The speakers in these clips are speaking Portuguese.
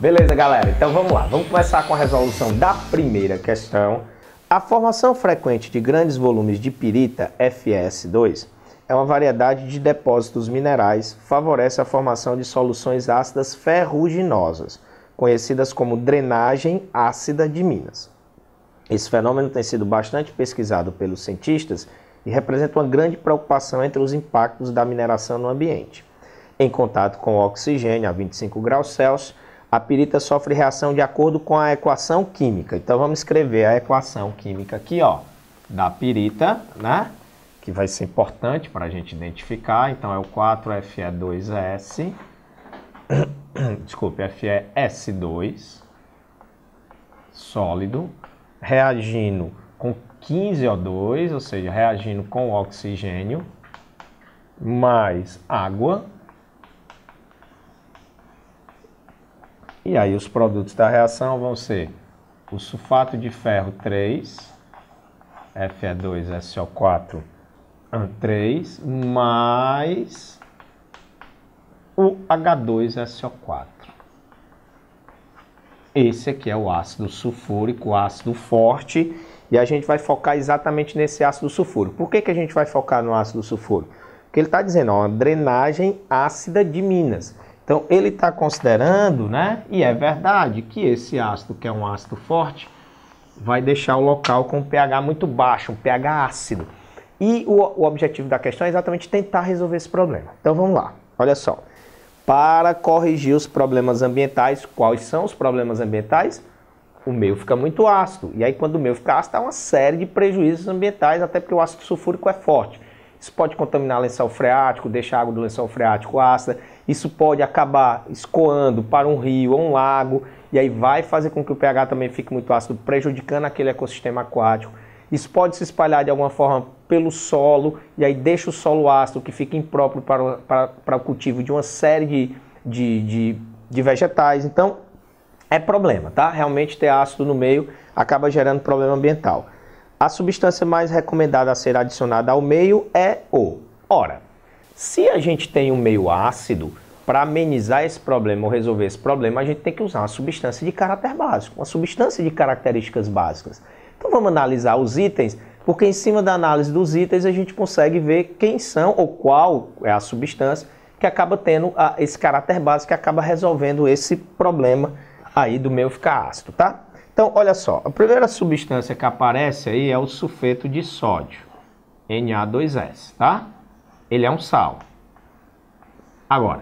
Beleza, galera? Então vamos lá. Vamos começar com a resolução da primeira questão. A formação frequente de grandes volumes de pirita, FeS2, é uma variedade de depósitos minerais, favorece a formação de soluções ácidas ferruginosas, conhecidas como drenagem ácida de minas. Esse fenômeno tem sido bastante pesquisado pelos cientistas e representa uma grande preocupação entre os impactos da mineração no ambiente. Em contato com o oxigênio a 25 graus Celsius, a pirita sofre reação de acordo com a equação química. Então vamos escrever a equação química aqui, ó, da pirita, né? Que vai ser importante para a gente identificar. Então é o 4Fe2S, desculpe, FeS2, sólido, reagindo com 15O2, ou seja, reagindo com oxigênio, mais água. E aí os produtos da reação vão ser o sulfato de ferro 3, Fe2SO4, 3, mais o H2SO4. Esse aqui é o ácido sulfúrico, o ácido forte, e a gente vai focar exatamente nesse ácido sulfúrico. Por que a gente vai focar no ácido sulfúrico? Porque ele está dizendo, ó, uma drenagem ácida de minas. Então ele está considerando, né, e é verdade, que esse ácido, que é um ácido forte, vai deixar o local com um pH muito baixo, um pH ácido. E o objetivo da questão é exatamente tentar resolver esse problema. Então vamos lá, olha só. Para corrigir os problemas ambientais, quais são os problemas ambientais? O meio fica muito ácido. E aí quando o meio fica ácido, há uma série de prejuízos ambientais, até porque o ácido sulfúrico é forte. Isso pode contaminar lençol freático, deixar a água do lençol freático ácida. Isso pode acabar escoando para um rio ou um lago. E aí vai fazer com que o pH também fique muito ácido, prejudicando aquele ecossistema aquático. Isso pode se espalhar de alguma forma pelo solo. E aí deixa o solo ácido, que fica impróprio para o cultivo de uma série de vegetais. Então é problema, tá? Realmente ter ácido no meio acaba gerando problema ambiental. A substância mais recomendada a ser adicionada ao meio é o... Ora, se a gente tem um meio ácido, para amenizar esse problema ou resolver esse problema, a gente tem que usar uma substância de caráter básico, uma substância de características básicas. Então vamos analisar os itens, porque em cima da análise dos itens a gente consegue ver quem são ou qual é a substância que acaba tendo esse caráter básico, que acaba resolvendo esse problema aí do meio ficar ácido, tá? Então, olha só, a primeira substância que aparece aí é o sulfeto de sódio, Na2S, tá? Ele é um sal. Agora,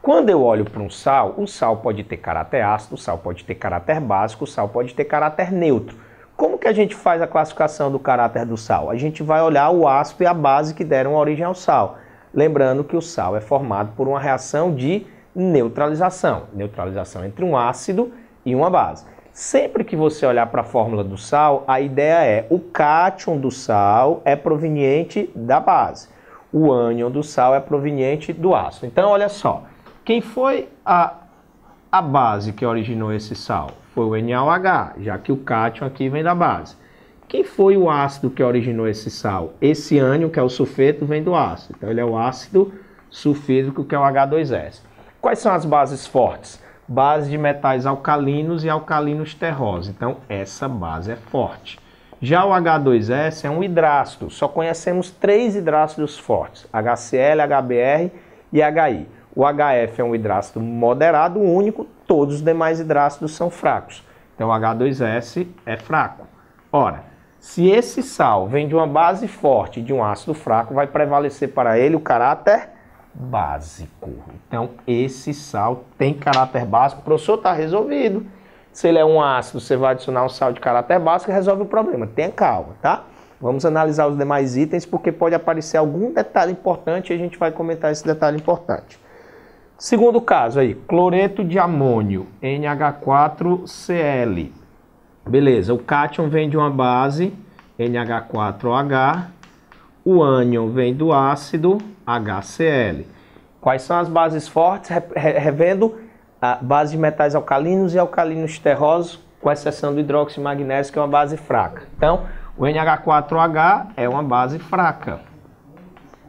quando eu olho para um sal, o sal pode ter caráter ácido, o sal pode ter caráter básico, o sal pode ter caráter neutro. Como que a gente faz a classificação do caráter do sal? A gente vai olhar o ácido e a base que deram origem ao sal. Lembrando que o sal é formado por uma reação de neutralização. Neutralização entre um ácido e uma base. Sempre que você olhar para a fórmula do sal, a ideia é o cátion do sal é proveniente da base. O ânion do sal é proveniente do ácido. Então, olha só. Quem foi a base que originou esse sal? Foi o NaOH, já que o cátion aqui vem da base. Quem foi o ácido que originou esse sal? Esse ânion, que é o sulfeto, vem do ácido. Então, ele é o ácido sulfídrico, que é o H2S. Quais são as bases fortes? Base de metais alcalinos e alcalinos terrosos. Então, essa base é forte. Já o H2S é um hidrácido. Só conhecemos 3 hidrácidos fortes. HCl, HBr e HI. O HF é um hidrácido moderado, único. Todos os demais hidrácidos são fracos. Então, o H2S é fraco. Ora, se esse sal vem de uma base forte e de um ácido fraco, vai prevalecer para ele o caráter básico. Então, esse sal tem caráter básico. Professor, está resolvido. Se ele é um ácido, você vai adicionar um sal de caráter básico e resolve o problema. Tenha calma, tá? Vamos analisar os demais itens, porque pode aparecer algum detalhe importante e a gente vai comentar esse detalhe importante. Segundo caso aí, cloreto de amônio, NH4Cl. Beleza, o cátion vem de uma base, NH4OH. O ânion vem do ácido HCl. Quais são as bases fortes? Revendo a base de metais alcalinos e alcalinos terrosos, com exceção do hidróxido de magnésio, que é uma base fraca. Então, o NH4OH é uma base fraca.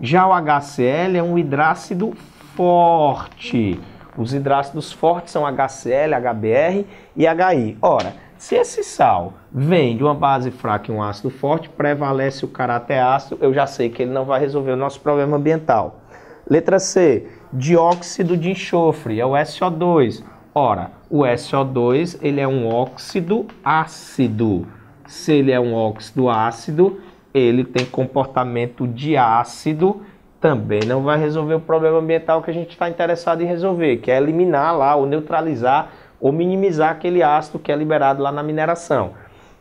Já o HCl é um hidrácido forte. Os hidrácidos fortes são HCl, HBr e HI. Ora, se esse sal vem de uma base fraca e um ácido forte, prevalece o caráter ácido, eu já sei que ele não vai resolver o nosso problema ambiental. Letra C, dióxido de enxofre, é o SO2. Ora, o SO2 ele é um óxido ácido. Se ele é um óxido ácido, ele tem comportamento de ácido, também não vai resolver o problema ambiental que a gente está interessado em resolver, que é eliminar lá, ou neutralizar, ou minimizar aquele ácido que é liberado lá na mineração.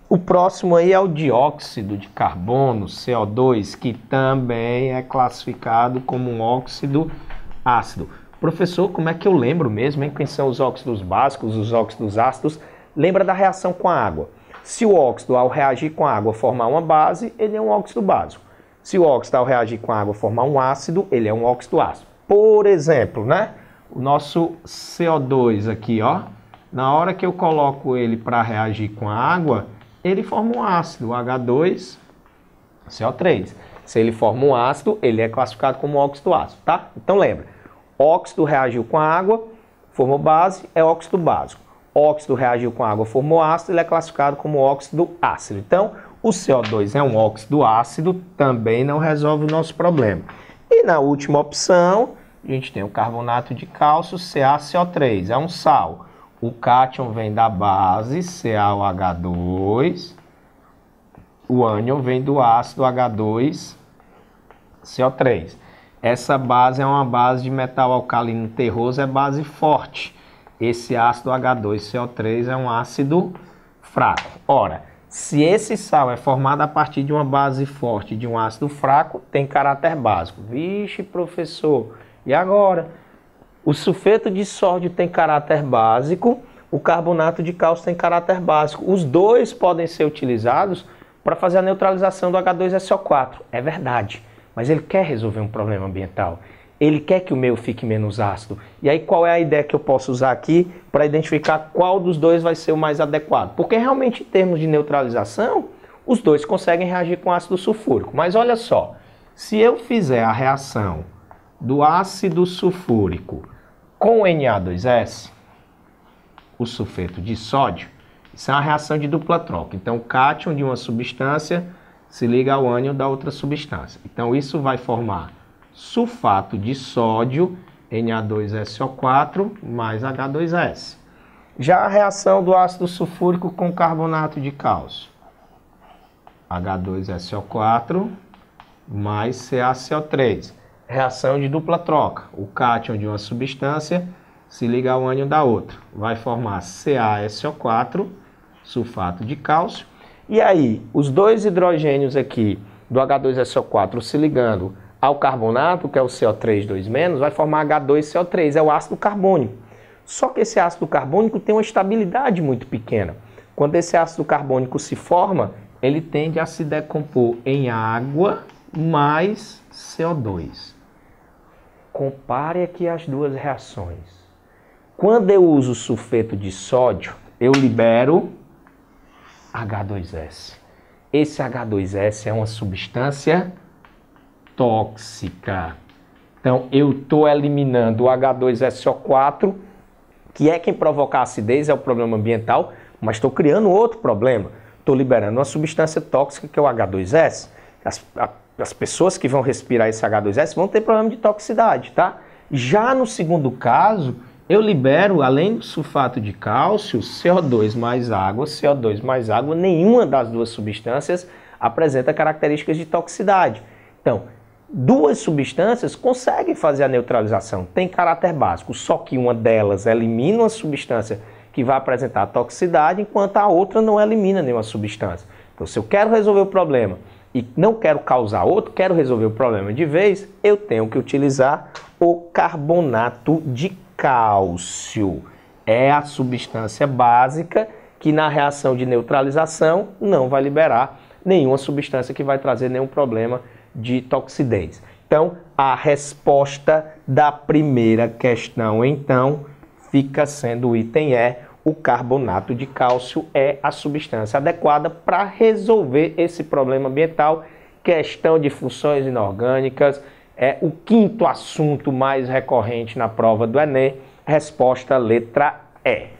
O próximo aí é o dióxido de carbono, CO2, que também é classificado como um óxido ácido. Professor, como é que eu lembro mesmo, hein? Quem são os óxidos básicos, os óxidos ácidos? Lembra da reação com a água. Se o óxido, ao reagir com a água, formar uma base, ele é um óxido básico. Se o óxido, ao reagir com a água, formar um ácido, ele é um óxido ácido. Por exemplo, né? O nosso CO2 aqui, ó. Na hora que eu coloco ele para reagir com a água, ele forma um ácido, H2CO3. Se ele forma um ácido, ele é classificado como óxido ácido, tá? Então lembra, óxido reagiu com a água, formou base, é óxido básico. Óxido reagiu com a água, formou ácido, ele é classificado como óxido ácido. Então, o CO2 é um óxido ácido, também não resolve o nosso problema. E na última opção, a gente tem o carbonato de cálcio, CaCO3, é um sal. O cátion vem da base, CaOH2. O ânion vem do ácido H2CO3. Essa base é uma base de metal alcalino terroso, é base forte. Esse ácido H2CO3 é um ácido fraco. Ora, se esse sal é formado a partir de uma base forte de um ácido fraco, tem caráter básico. Vixe, professor, e agora? O sulfeto de sódio tem caráter básico, o carbonato de cálcio tem caráter básico. Os dois podem ser utilizados para fazer a neutralização do H2SO4. É verdade, mas ele quer resolver um problema ambiental. Ele quer que o meio fique menos ácido. E aí qual é a ideia que eu posso usar aqui para identificar qual dos dois vai ser o mais adequado? Porque realmente em termos de neutralização, os dois conseguem reagir com ácido sulfúrico. Mas olha só, se eu fizer a reação do ácido sulfúrico com Na2S, o sulfeto de sódio, isso é uma reação de dupla troca. Então, o cátion de uma substância se liga ao ânion da outra substância. Então, isso vai formar sulfato de sódio, Na2SO4 mais H2S. Já a reação do ácido sulfúrico com carbonato de cálcio, H2SO4 mais CaCO3. Reação de dupla troca. O cátion de uma substância se liga ao ânion da outra. Vai formar CaSO4, sulfato de cálcio. E aí, os dois hidrogênios aqui do H2SO4 se ligando ao carbonato, que é o CO3 2-, vai formar H2CO3, é o ácido carbônico. Só que esse ácido carbônico tem uma estabilidade muito pequena. Quando esse ácido carbônico se forma, ele tende a se decompor em água mais CO2. Compare aqui as duas reações. Quando eu uso sulfeto de sódio, eu libero H2S. Esse H2S é uma substância tóxica. Então, eu estou eliminando o H2SO4, que é quem provoca a acidez, é o problema ambiental, mas estou criando outro problema. Estou liberando uma substância tóxica, que é o H2S. As pessoas que vão respirar esse H2S vão ter problema de toxicidade, tá? Já no segundo caso, eu libero, além do sulfato de cálcio, CO2 mais água, CO2 mais água, nenhuma das duas substâncias apresenta características de toxicidade. Então, duas substâncias conseguem fazer a neutralização, tem caráter básico, só que uma delas elimina uma substância que vai apresentar toxicidade, enquanto a outra não elimina nenhuma substância. Então, se eu quero resolver o problema e não quero causar outro, quero resolver o problema de vez, eu tenho que utilizar o carbonato de cálcio. É a substância básica que na reação de neutralização não vai liberar nenhuma substância que vai trazer nenhum problema de toxidez. Então, a resposta da primeira questão, então, fica sendo o item E. O carbonato de cálcio é a substância adequada para resolver esse problema ambiental. Questão de funções inorgânicas é o quinto assunto mais recorrente na prova do Enem. Resposta letra E.